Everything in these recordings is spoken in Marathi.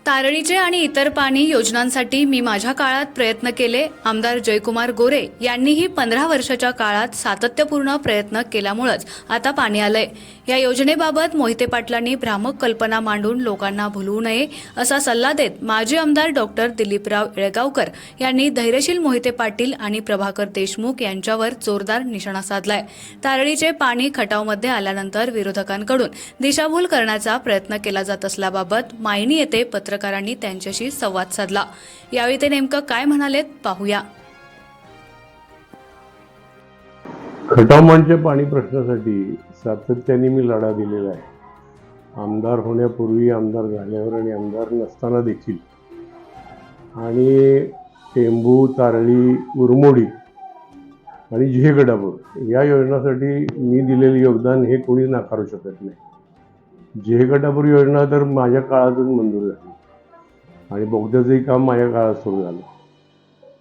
तारळीचे आणि इतर पाणी योजनांसाठी मी माझ्या काळात प्रयत्न केले. आमदार जयकुमार गोरे यांनीही 15 वर्षाच्या काळात सातत्यपूर्ण प्रयत्न केल्यामुळेच आता पाणी आलंय. या योजनेबाबत मोहिते पाटलांनी भ्रामक कल्पना मांडून लोकांना भुलवू नये असा सल्ला देत माजी आमदार डॉक्टर दिलीपराव येळगावकर यांनी धैर्यशील मोहिते पाटील आणि प्रभाकर देशमुख यांच्यावर जोरदार निशाणा साधलाय. तारळीचे पाणी खटावमध्ये आल्यानंतर विरोधकांकडून दिशाभूल करण्याचा प्रयत्न केला जात असल्याबाबत मायणी येथे पत्रकारांनी त्यांच्याशी संवाद साधला. यावेळी ते नेमकं काय म्हणालेत पाहूया. खटावमानच्या पाणी प्रश्नासाठी सातत्याने मी लढा दिलेला आहे. आमदार होण्यापूर्वी, आमदार झाल्यावर आणि आमदार नसताना देखील. आणि टेंभू, तारळी, उरमोडी आणि झेगडापूर या योजनासाठी मी दिलेले योगदान हे कोणी नाकारू शकत नाही. झेगडापूर योजना तर माझ्या काळातच मंजूर झाली आणि बोगद्याचंही काम माझ्या काळात सुरू झालं.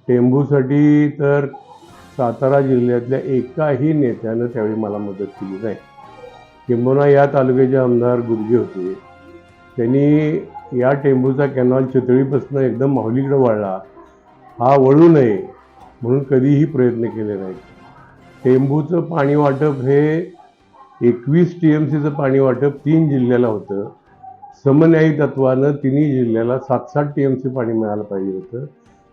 टेंभूसाठी तर सातारा जिल्ह्यातल्या एकाही नेत्यानं त्यावेळी मला मदत केली नाही. किंबहुना या तालुक्याचे आमदार गुरुजी होते, त्यांनी या टेंभूचा कॅनॉल चितळीपासून एकदम माहुलीकडे वळला, हा वळू नये म्हणून कधीही प्रयत्न केले नाहीत. टेंभूचं पाणी वाटप हे 21 TMCचं पाणी वाटप 3 जिल्ह्याला होतं. समन्यायी तत्वानं तिन्ही जिल्ह्याला 7-7 TMC पाणी मिळालं पाहिजे होतं,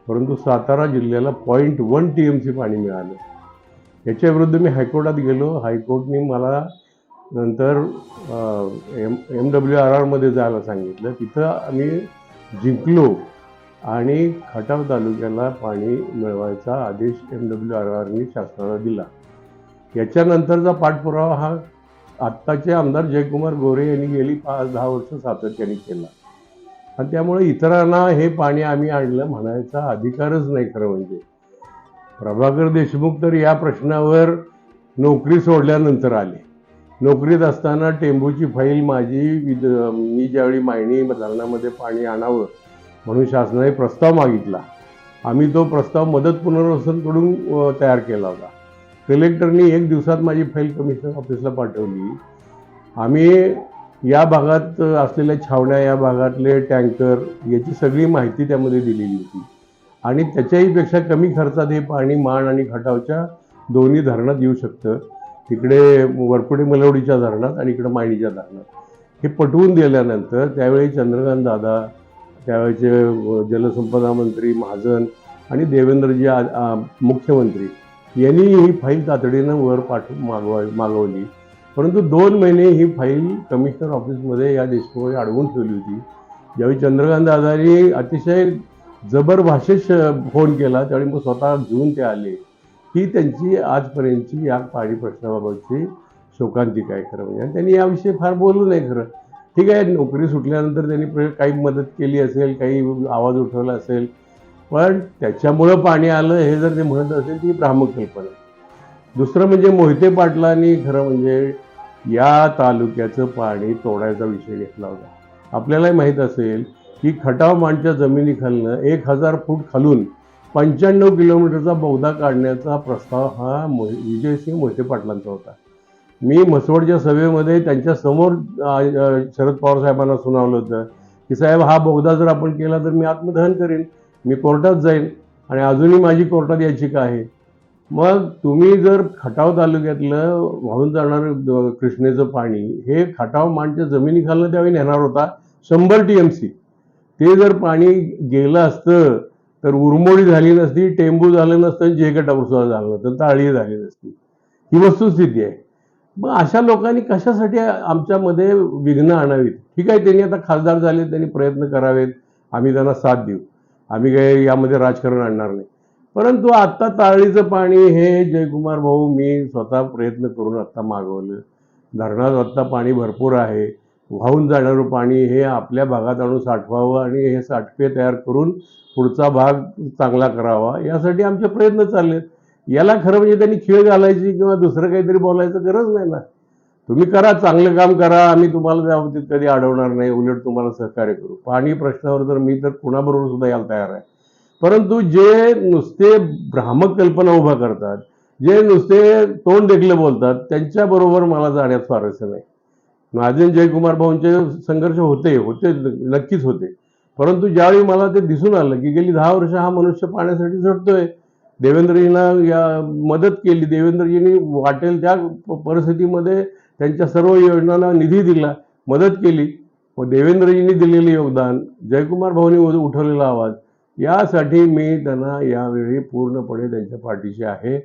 परंतु सातारा जिल्ह्याला 0.1 TMC पाणी मिळालं. याच्याविरुद्ध मी हायकोर्टात गेलो. हायकोर्टने मला नंतर MWRRमध्ये जायला सांगितलं. तिथं आम्ही जिंकलो आणि खटाव तालुक्याला पाणी मिळवायचा आदेश MWRRने शासनाला दिला. याच्यानंतरचा पाठपुरावा हा आत्ताचे आमदार जयकुमार गोरे यांनी गेली 5-10 वर्ष सातत्याने केला. आणि त्यामुळे इतरांना हे पाणी आम्ही आणलं म्हणायचा अधिकारच नाही. खरं म्हणजे प्रभाकर देशमुख तर या प्रश्नावर नोकरी सोडल्यानंतर आले. नोकरीत असताना टेंभूची फाईल माझी, मी ज्यावेळी मायणी धरणामध्ये पाणी आणावं म्हणून शासनाने प्रस्ताव मागितला. आम्ही तो प्रस्ताव मदत पुनर्वसनकडून तयार केला होता. कलेक्टरनी 1 दिवसात माझी फाईल कमिशनर ऑफिसला पाठवली. आम्ही या भागात असलेल्या छावण्या, या भागातले टँकर याची सगळी माहिती त्यामध्ये दिलेली होती. आणि त्याच्याही पेक्षा कमी खर्चात हे पाणी मान आणि खटावच्या दोन्ही धरणात येऊ शकतं. तिकडे वरपुडे मलवडीच्या धरणात आणि इकडे मायणीच्या धरणात. हे पटवून दिल्यानंतर त्यावेळी चंद्रकांत दादा, त्यावेळेचे जलसंपदा मंत्री महाजन आणि देवेंद्रजी मुख्यमंत्री यांनी ही फाईल तातडीनं वर मागवली. परंतु 2 महिने ही फाईल कमिशनर ऑफिसमध्ये या देशमुखांनी अडवून ठेवली होती. ज्यावेळी चंद्रकांत दादांनी अतिशय जबर भाषेत फोन केला त्यावेळी मग स्वतः घेऊन ते आले. ही त्यांची आजपर्यंतची या पाणी प्रश्नाबाबतची शोकांतिका आहे खरं म्हणजे. आणि त्यांनी याविषयी फार बोलू नये. खरं ठीक आहे, नोकरी सुटल्यानंतर त्यांनी काही मदत केली असेल, काही आवाज उठवला असेल, पण त्याच्यामुळं पाणी आलं हे जर ते म्हणत असेल ती भ्रामक कल्पना. दुसरं म्हणजे मोहिते पाटलांनी खरं म्हणजे या तालुक्याचं पाणी तोडायचा विषय घेतला होता. आपल्यालाही माहीत असेल की खटाव मानच्या जमिनीखालनं 1000 फूट खालून 95 किलोमीटरचा बोगदा काढण्याचा प्रस्ताव हा विजयसिंह मोहिते पाटलांचा होता. मी म्हसवडच्या सभेमध्ये त्यांच्या समोर शरद पवार साहेबांना सुनावलं होतं की साहेब, हा बोगदा जर आपण केला तर मी आत्मदहन करेन, मी कोर्टात जाईन आणि अजूनही माझी कोर्टात याचिका आहे. मग तुम्ही जर खटाव तालुक्यातलं वाहून जाणारं कृष्णेचं पाणी हे खटाव मानच्या जमिनीखालनं त्यावेळी नेणार होता 100 TMC. ते जर पाणी गेलं असतं तर उरमोडी झाली नसती, टेंभू झालं नसतं, झेगडापूर सुद्धा झालं नसतं, ताळी झाली नसती. ही वस्तुस्थिती आहे. मग अशा लोकांनी कशासाठी आमच्यामध्ये विघ्न आणावीत? ठीक आहे, त्यांनी आता खासदार झाले, त्यांनी प्रयत्न करावेत, आम्ही त्यांना साथ देऊ. आम्ही काही यामध्ये राजकारण आणणार नाही. परंतु आत्ता ताळीचं पाणी हे जयकुमार भाऊ मी स्वतः प्रयत्न करून आत्ता मागवलं. धरणात आत्ता पाणी भरपूर आहे. वाहून जाणारं पाणी हे आपल्या भागात आणून साठवावं आणि हे साठपे तयार करून पुढचा भाग चांगला करावा यासाठी आमचे प्रयत्न चालले. याला खरं म्हणजे त्यांनी खीळ घालायची किंवा दुसरं काहीतरी बोलायचं गरज नाही ना. तुम्ही करा, चांगलं काम करा, आम्ही तुम्हाला त्या बाबतीत कधी अडवणार नाही, उलट तुम्हाला सहकार्य करू. पाणी प्रश्नावर तर मी तर कुणाबरोबर सुद्धा यायला तयार आहे. परंतु जे नुसते भ्रामक कल्पना उभा करतात, जे नुसते तोंड देखले बोलतात, त्यांच्याबरोबर मला जाण्यात स्वारस्य नाही. माझे जयकुमार भाऊंचे संघर्ष होते नक्कीच होते. परंतु ज्यावेळी मला ते दिसून आलं की गेली 10 वर्ष हा मनुष्य पाण्यासाठी झटतोय, देवेंद्रजींना या मदत केली, देवेंद्रजींनी वाटेल त्या परिस्थितीमध्ये त्यांच्या सर्व योजनांना निधी दिला, मदत केली, व देवेंद्रजींनी दिलेले योगदान, जयकुमार भाऊंनी उठवलेला आवाज, यासाठी मी त्यांना यावेळी पूर्णपणे त्यांच्या पाठीशी आहे.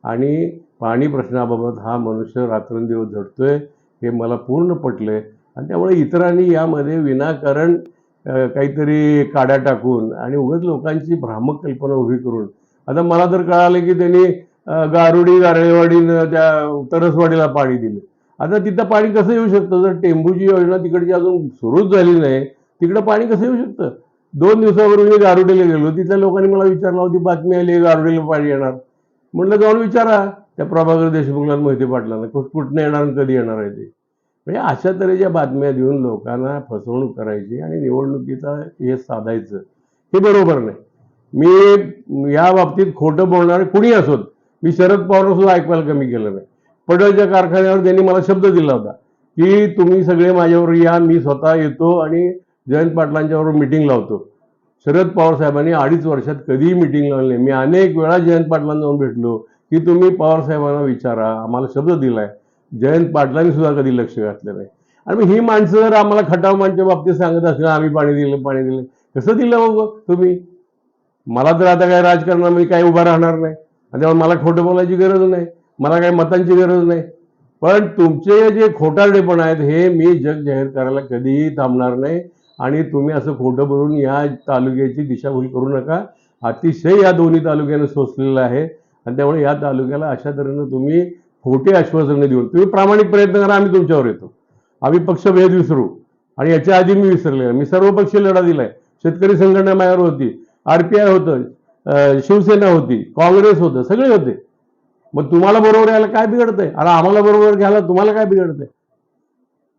आणि पाणी प्रश्नाबाबत हा मनुष्य रात्रंदिवस झटतोय हे मला पूर्ण पटलंय. आणि त्यामुळे इतरांनी यामध्ये विनाकारण काहीतरी काड्या टाकून आणि उगाच लोकांची भ्रामक कल्पना उभी करून, आता मला तर कळालं की त्यांनी गारुडी गारळेवाडीनं त्या तरसवाडीला पाणी दिलं. आता तिथं पाणी कसं येऊ शकतं? जर टेंभूची योजना तिकडची अजून सुरूच झाली नाही, तिकडं पाणी कसं येऊ शकतं? 2 दिवसापूर्वी मी गारुडीला गेलो, तिथल्या लोकांनी मला विचारलं, होती बातमी आली गारुडीला पाणी येणार. म्हटलं जाऊन विचारा त्या प्रभाकर देशमुखला, मोहिते पाटलांना, कुठनं येणार आणि कधी येणार आहे ते. म्हणजे अशा तऱ्हेच्या बातम्या देऊन लोकांना फसवणूक करायची आणि निवडणुकीचा हे साधायचं, हे बरोबर नाही. मी या बाबतीत खोटं बोलणारे कुणी असोत, मी शरद पवार सुद्धा ऐकवायला कमी केलं नाही. पडळच्या कारखान्यावर त्यांनी मला शब्द दिला होता की तुम्ही सगळे माझ्यावर या, मी स्वतः येतो आणि जयंत पाटलांच्याबरोबर मिटिंग लावतो. शरद पवार साहेबांनी 2.5 वर्षात कधीही मिटिंग लावली नाही. मी अनेक वेळा जयंत पाटलांना जाऊन भेटलो की तुम्ही पवार साहेबांना विचारा, आम्हाला शब्द दिलाय. जयंत पाटलांनी सुद्धा कधी लक्ष घातलं नाही. आणि ही माणसं जर आम्हाला खटावमांच्या बाबतीत सांगत असतील आम्ही पाणी दिलं, कसं दिलं मग तुम्ही? मला तर आता काय राजकारणामध्ये काही उभा राहणार नाही आणि त्यामुळे मला खोटं बोलायची गरज नाही, मला काही मतांची गरज नाही. पण तुमचे जे खोटारडेपण आहेत हे मी जग जाहीर करायला कधीही थांबणार नाही. आणि तुम्ही असं खोटं बोलून या तालुक्याची दिशाभूल करू नका. अतिशय या दोन्ही तालुक्यानं सोसलेलं आहे आणि त्यामुळे या तालुक्याला अशा तऱ्हेनं तुम्ही खोटे आश्वासनं देऊन तुम्ही प्रामाणिक प्रयत्न करा, आम्ही तुमच्यावर येतो. आम्ही पक्षभेद विसरू. आणि याच्या आधी मी विसरले, मी सर्वपक्षीय लढा दिलाय. शेतकरी संघटना माझ्यावर होती, RPI होतं, शिवसेना होती, काँग्रेस होतं, सगळे होते. मग तुम्हाला बरोबर यायला काय बिघडतंय? अरे आम्हाला बरोबर घ्यायला तुम्हाला काय बिघडतंय?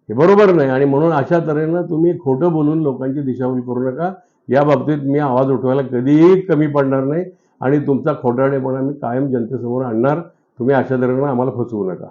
हे बरोबर नाही. आणि म्हणून अशा तऱ्हेनं तुम्ही खोटं बोलून लोकांची दिशाभूल करू नका. या बाबतीत मी आवाज उठवायला कधीही कमी पडणार नाही आणि तुमचा खोटारडेपणा मी कायम जनतेसमोर आणणार. तुम्ही अशा तऱ्हेनं आम्हाला फसवू नका.